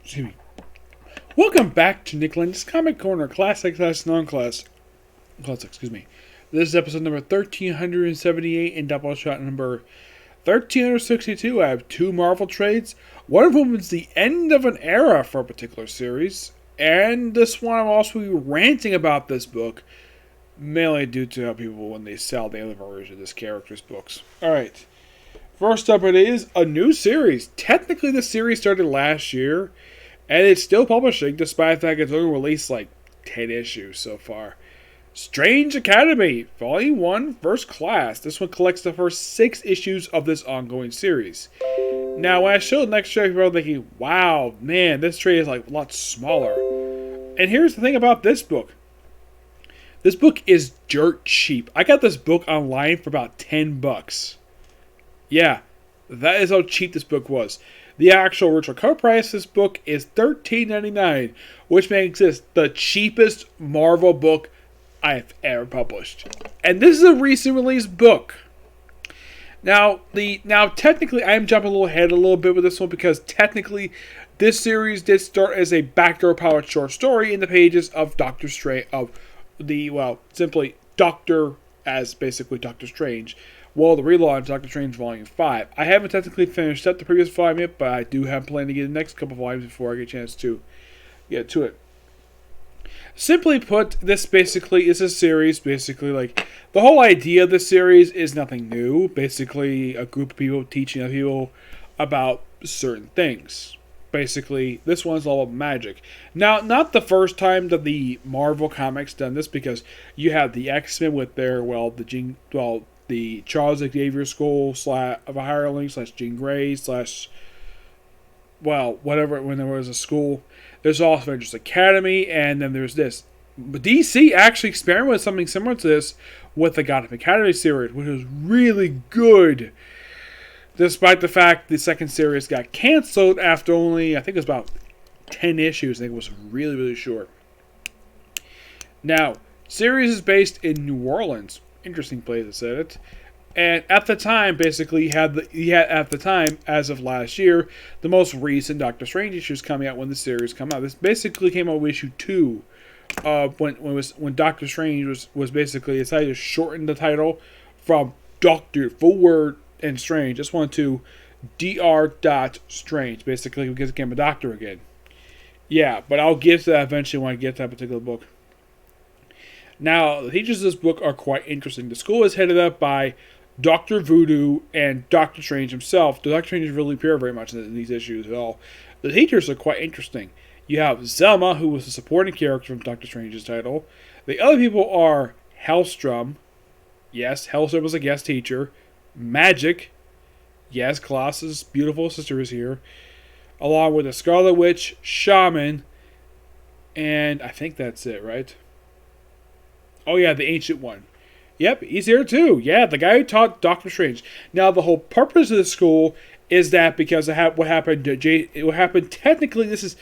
Excuse me. Welcome back to Nick Lenz's Comic Corner, Classic / Non-Classic. Excuse me. This is episode number 1378 and Doubleshot number 1362. I have two Marvel trades. One of them is the end of an era for a particular series. And this one I'm also ranting about this book, mainly due to how people, when they sell the other version of this character's books. Alright. First up, it is a new series. Technically, the series started last year, and it's still publishing, despite the fact it's only released like 10 issues so far. Strange Academy, Volume 1, First Class. This one collects the first 6 issues of this ongoing series. Now, when I showed the next trade, people were thinking, wow, man, this trade is like a lot smaller. And here's the thing about this book. This book is dirt cheap. I got this book online for about $10. Yeah, that is how cheap this book was. The actual original cover price of this book is $13.99, which makes this the cheapest Marvel book I've ever published. And this is a recent released book. Now technically, I am jumping a little ahead a little bit with this one because technically, this series did start as a backdoor powered short story in the pages of Doctor Strange, simply Doctor as basically Doctor Strange. Well, the relaunch, Doctor Strange Volume 5. I haven't technically finished up the previous volume yet, but I do have planned to get the next couple volumes before I get a chance to get to it. Simply put, this basically is a series, the whole idea of this series is nothing new. Basically, a group of people teaching other people about certain things. Basically, this one's all about magic. Now, not the first time that the Marvel Comics done this, because you have the X-Men with their, the Charles Xavier School of a hireling / Jean Grey whatever, when there was a school. There's also Avengers Academy, and then there's this. But DC actually experimented with something similar to this with the Gotham Academy series, which was really good. Despite the fact the second series got canceled after only, I think it was about 10 issues. I think it was really, really short. Now, series is based in New Orleans. Interesting place to say it. And at the time, basically, he had at the time, as of last year, the most recent Doctor Strange issues coming out when the series come out. This basically came out with issue 2, when Doctor Strange was basically decided to shorten the title from Doctor full word and Strange. Just wanted to Dr. Strange, basically, because he became a doctor again. Yeah, but I'll get to that eventually when I get to that particular book. Now, the teachers of this book are quite interesting. The school is headed up by Dr. Voodoo and Dr. Strange himself. Dr. Strange doesn't really appear very much in these issues at all. The teachers are quite interesting. You have Zelma, who was a supporting character from Dr. Strange's title. The other people are Hellstrom. Yes, Hellstrom was a guest teacher. Magic. Yes, Colossus' beautiful sister is here. Along with the Scarlet Witch, Shaman, and I think that's it, right? Oh yeah, the Ancient One. Yep, he's here too. Yeah, the guy who taught Doctor Strange. Now, the whole purpose of the school is that because of what happened technically, this is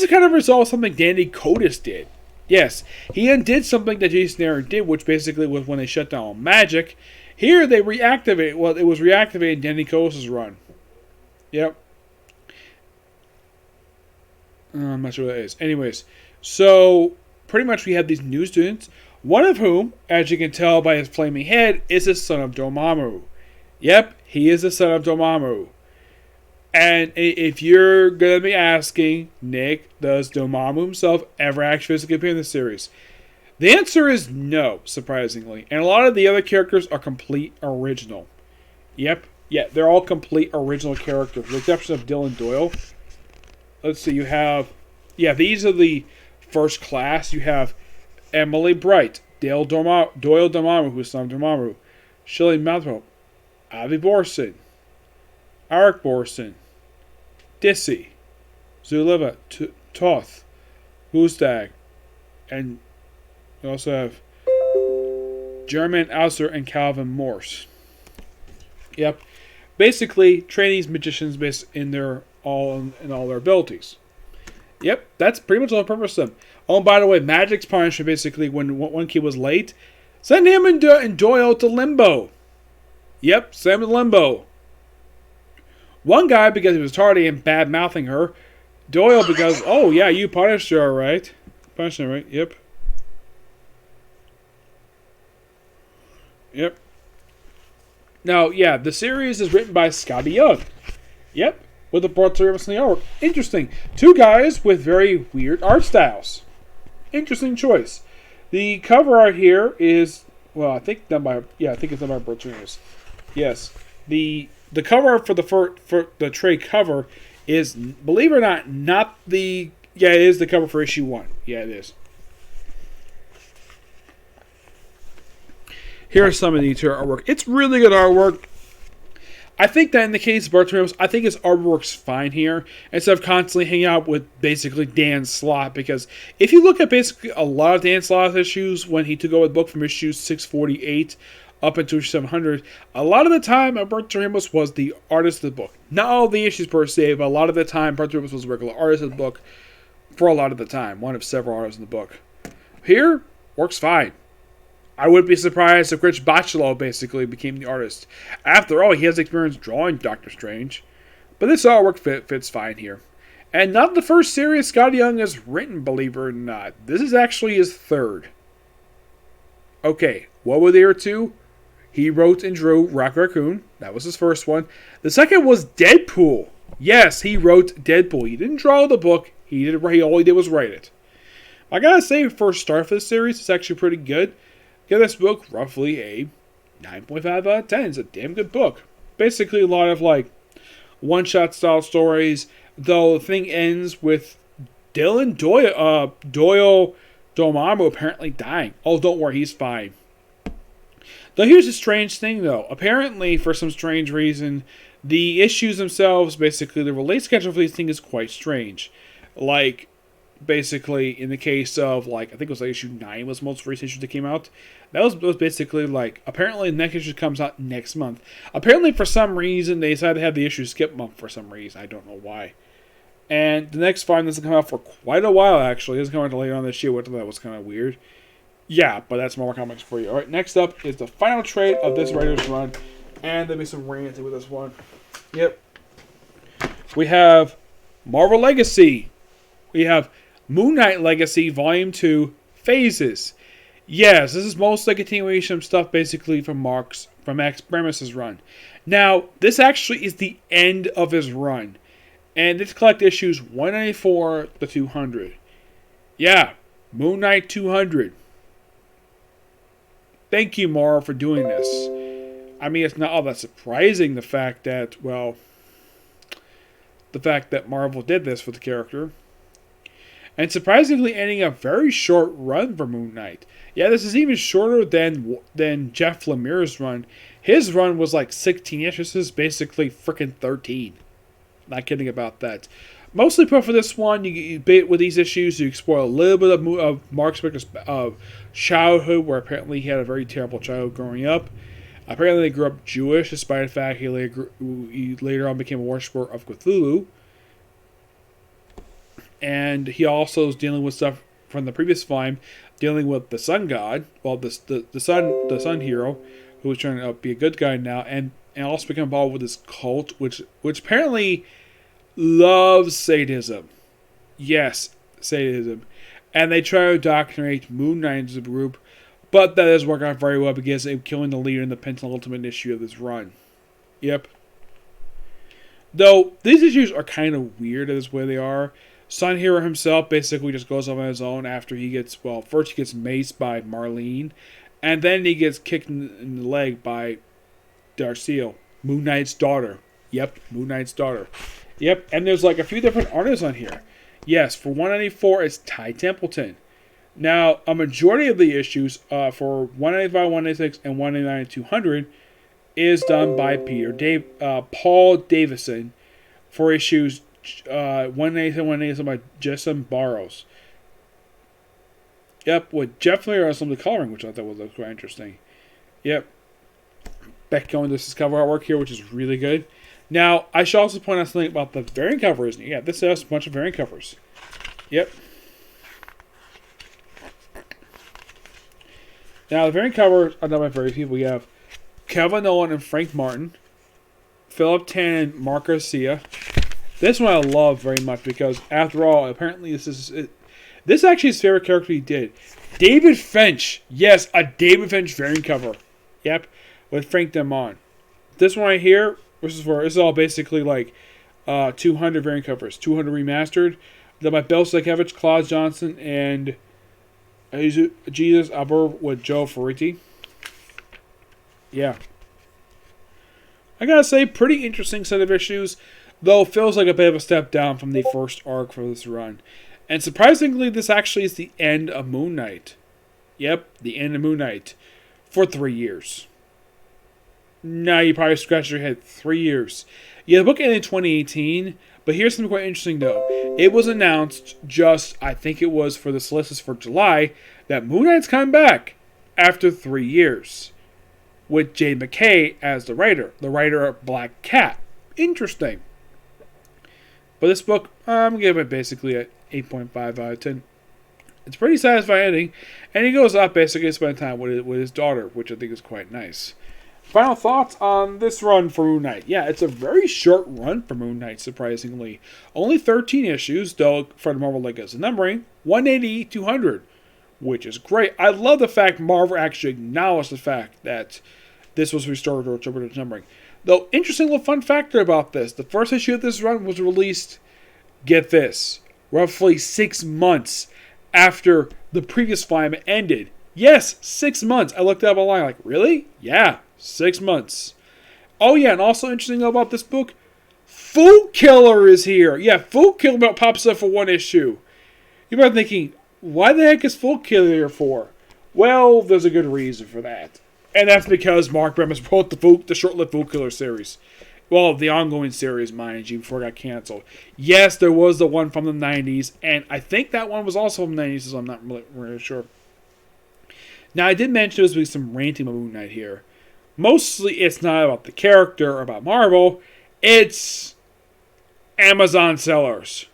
kind of a result of something Danny Cotis did. Yes, he undid something that Jason Aaron did, which basically was when they shut down magic. Here, they reactivate. Well, it was reactivating Danny Cotis' run. Yep. I'm not sure what that is. Anyways, so pretty much we have these new students. One of whom, as you can tell by his flaming head, is the son of Dormammu. Yep, he is the son of Dormammu. And if you're going to be asking, Nick, does Dormammu himself ever actually physically appear in the series? The answer is no, surprisingly. And a lot of the other characters are complete original. Yep, yeah, they're all complete original characters, with the exception of Dylan Doyle. Let's see, you have... Yeah, these are the First Class. You have Emily Bright, Doyle Dormammu, who's son of Dormammu, Shelley Malthrop, Avi Borson, Eric Borson, Dissy, Zuliva, Toth, Boostag, and we also have German Auser and Calvin Morse. Yep. Basically, train these magicians based in all their abilities. Yep, that's pretty much all the purpose of them. Oh, and by the way, Magic's punishment basically, when one kid was late, send him and Doyle to Limbo. Yep, send him to Limbo. One guy, because he was tardy and bad-mouthing her, Doyle because, oh yeah, you punished her, right? Punished her, right? Yep. Yep. Now, yeah, the series is written by Scotty Young. Yep. With the broad service in the artwork. Interesting. Two guys with very weird art styles. Interesting choice. The cover art here is, well, I think done by, yeah, I think it's done by Broad Service. Yes. The cover art for the trade cover is, believe it or not the, yeah, it is the cover for issue 1. Yeah, it is. Here are some of the interior artwork. It's really good artwork. I think that in the case of Bartolomeos, I think his artwork's fine here, instead of constantly hanging out with basically Dan Slott, because if you look at basically a lot of Dan Slott's issues when he took over the book from issue 648 up into 700, a lot of the time Alberto Ramos was the artist of the book. Not all the issues per se, but a lot of the time Alberto Ramos was the regular artist of the book for a lot of the time, one of several artists in the book. Here, works fine. I wouldn't be surprised if Rich Bachelot basically became the artist. After all, he has experience drawing Doctor Strange. But this artwork fits fine here. And not the first series Scott Young has written, believe it or not. This is actually his third. Okay, what were the other two? He wrote and drew Rock Raccoon. That was his first one. The second was Deadpool. Yes, he wrote Deadpool. He didn't draw the book. All he did was write it. I gotta say, first start for the series, it's actually pretty good. Give this book roughly a 9.5 out of 10. It's a damn good book. Basically a lot of like one-shot style stories, though the thing ends with Doyle Dormammu apparently dying. Oh, don't worry, he's fine. Though here's a strange thing though. Apparently, for some strange reason, the issues themselves, basically the release schedule for these things is quite strange. Like, basically, in the case of, like, I think it was like issue 9 was the most recent issue that came out. That was basically, like, apparently the next issue comes out next month. Apparently, for some reason, they decided to have the issue skip month for some reason. I don't know why. And the next volume doesn't come out for quite a while, actually. It doesn't come out later on this year, which I thought was kind of weird. Yeah, but that's more comics for you. Alright, next up is the final trade of this writer's run. And there'll be some ranting with this one. Yep. We have Marvel Legacy. We have Moon Knight Legacy Volume 2 Phases. Yes, this is mostly a continuation of stuff basically from Max Bemis' run. Now, this actually is the end of his run. And this collect issues 194 to 200. Yeah, Moon Knight 200. Thank you, Marvel, for doing this. I mean, it's not all that surprising the fact that Marvel did this for the character. And surprisingly ending a very short run for Moon Knight. Yeah, this is even shorter than Jeff Lemire's run. His run was like 16 issues. This is basically freaking 13. Not kidding about that. Mostly put for this one, with these issues, you explore a little bit of Mark Spector's childhood, where apparently he had a very terrible childhood growing up. Apparently he grew up Jewish, despite the fact he later on became a worshiper of Cthulhu. And he also is dealing with stuff from the previous volume, dealing with the sun god, well, the sun hero, who is trying to be a good guy now, and also become involved with this cult, which apparently loves sadism. Yes, sadism. And they try to indoctrinate Moon Knight into the group, but that doesn't work out very well because they're killing the leader in the penultimate issue of this run. Yep. Though, these issues are kind of weird as where they are. Sun Hero himself basically just goes off on his own after he gets, well, first he gets maced by Marlene, and then he gets kicked in the leg by Darciel, Moon Knight's daughter. Yep, Moon Knight's daughter. Yep, and there's like a few different artists on here. Yes, for 194, it's Ty Templeton. Now, a majority of the issues for 195, 196, and 199 and 200 is done by Paul Davison for issues 197, 197 by Jason Barrows. Yep, with Jeff Lemire on some of the coloring, which I thought was quite interesting. Yep. Back going, this is cover artwork here, which is really good. Now, I should also point out something about the variant covers. Yeah, this has a bunch of variant covers. Yep. Now, the variant covers are done by various people. We have Kevin Nolan and Frank Martin, Philip Tan and Mark Garcia, This one I love very much because, after all, apparently this actually is his favorite character he did. David Finch. Yes, a David Finch variant cover. Yep, with Frank Damon. This one right here, this is all basically like 200 variant covers. 200 remastered. Done by Bill Sienkiewicz, Claude Johnson, and Jesus Aber with Joe Ferretti. Yeah. I gotta say, pretty interesting set of issues, though feels like a bit of a step down from the first arc for this run. And surprisingly, this actually is the end of Moon Knight. Yep, the end of Moon Knight. For 3 years. Now you probably scratch your head. 3 years. Yeah, the book ended in 2018, but here's something quite interesting though. It was announced I think it was for the solicits for July, that Moon Knight's coming back after 3 years. With Jay McKay as the writer of Black Cat. Interesting. But this book, I'm going to give it basically an 8.5 out of 10. It's pretty satisfying ending, and he goes off basically to spend time with his daughter, which I think is quite nice. Final thoughts on this run for Moon Knight. Yeah, it's a very short run for Moon Knight, surprisingly. Only 13 issues, though, for the Marvel Legacy numbering, 180, 200, which is great. I love the fact Marvel actually acknowledged the fact that this was restored to its numbering. Though, interesting little fun factor about this. The first issue of this run was released, get this, roughly 6 months after the previous Flyman ended. Yes, 6 months. I looked up online like, really? Yeah, 6 months. Oh yeah, and also interesting about this book, Food Killer is here. Yeah, Food Killer pops up for one issue. You might be thinking, why the heck is Food Killer here for? Well, there's a good reason for that. And that's because Mark Bemis wrote the short-lived Food Killer series. Well, the ongoing series, mind you, before it got canceled. Yes, there was the one from the 90s, and I think that one was also from the 90s, so I'm not really sure. Now, I did mention there's going to be some ranting about Moon Knight here. Mostly, it's not about the character or about Marvel. It's Amazon sellers.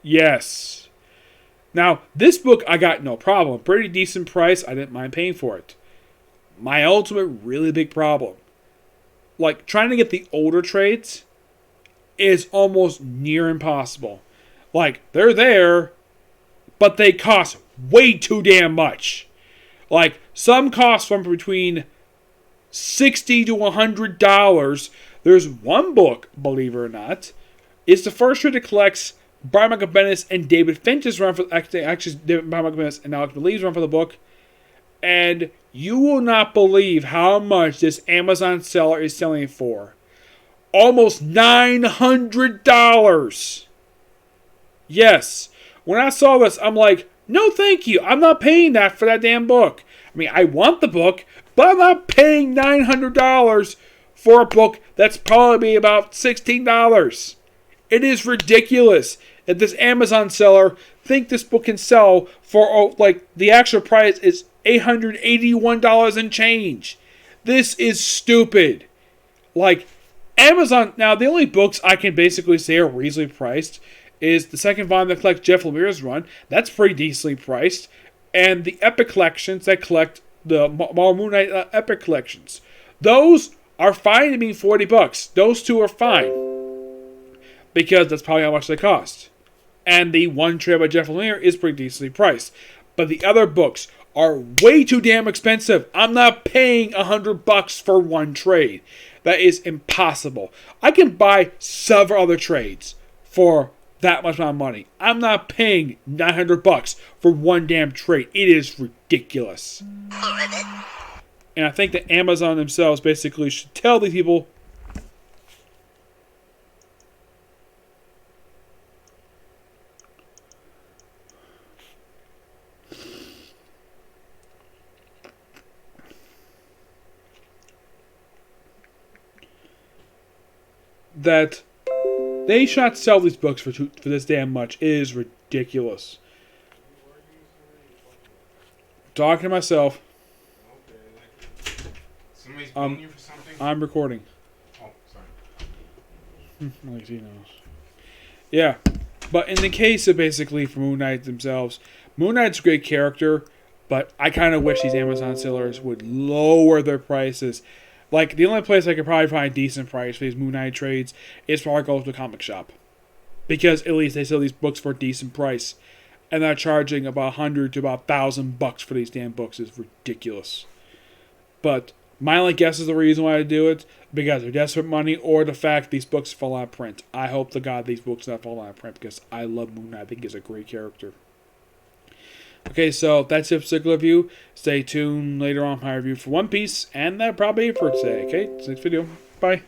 Yes. Now, this book, I got no problem. Pretty decent price. I didn't mind paying for it. My ultimate really big problem, like trying to get the older trades, is almost near impossible. Like, they're there, but they cost way too damn much. Like, some cost from between $60 to $100. There's one book, believe it or not, it's the first trade that collects Brian Michael Bendis and David Finch's run for actually Brian Michael Bendis and Alex Believ's run for the book. And you will not believe how much this Amazon seller is selling for. Almost $900. Yes. When I saw this, I'm like, no thank you. I'm not paying that for that damn book. I mean, I want the book, but I'm not paying $900 for a book that's probably about $16. It is ridiculous that this Amazon seller think this book can sell for, like, the actual price is $881 and change. This is stupid. Like, Amazon, now the only books I can basically say are reasonably priced is the second volume that collects Jeff Lemire's run. That's pretty decently priced. And the Epic Collections that collect the Marvel Moon Knight Epic Collections. Those are fine to be $40. Those two are fine. Because that's probably how much they cost. And the one trade by Jeff Lemire is pretty decently priced. But the other books are way too damn expensive. I'm not paying $100 for one trade. That is impossible. I can buy several other trades for that much amount of money. I'm not paying $900 for one damn trade. It is ridiculous. And I think that Amazon themselves basically should tell these people that they should not sell these books for this damn much. It is ridiculous. Talking to myself. Somebody's beating you for something? I'm recording. Oh, sorry. At least he knows. Yeah. But in the case of basically for Moon Knight themselves, Moon Knight's a great character, but I kind of wish these Amazon sellers would lower their prices. Like, the only place I could probably find a decent price for these Moon Knight trades is probably go to the comic shop. Because at least they sell these books for a decent price. And they're charging about 100 to about $1,000 for these damn books. It's ridiculous. But my only guess is the reason why I do it, because they're desperate money, or the fact these books fall out of print. I hope to God these books not fall out of print, because I love Moon Knight. I think he's a great character. Okay, so that's it for particular review. Stay tuned later on for my review for One Piece, and that'll probably be it for today. Okay, see you next video. Bye.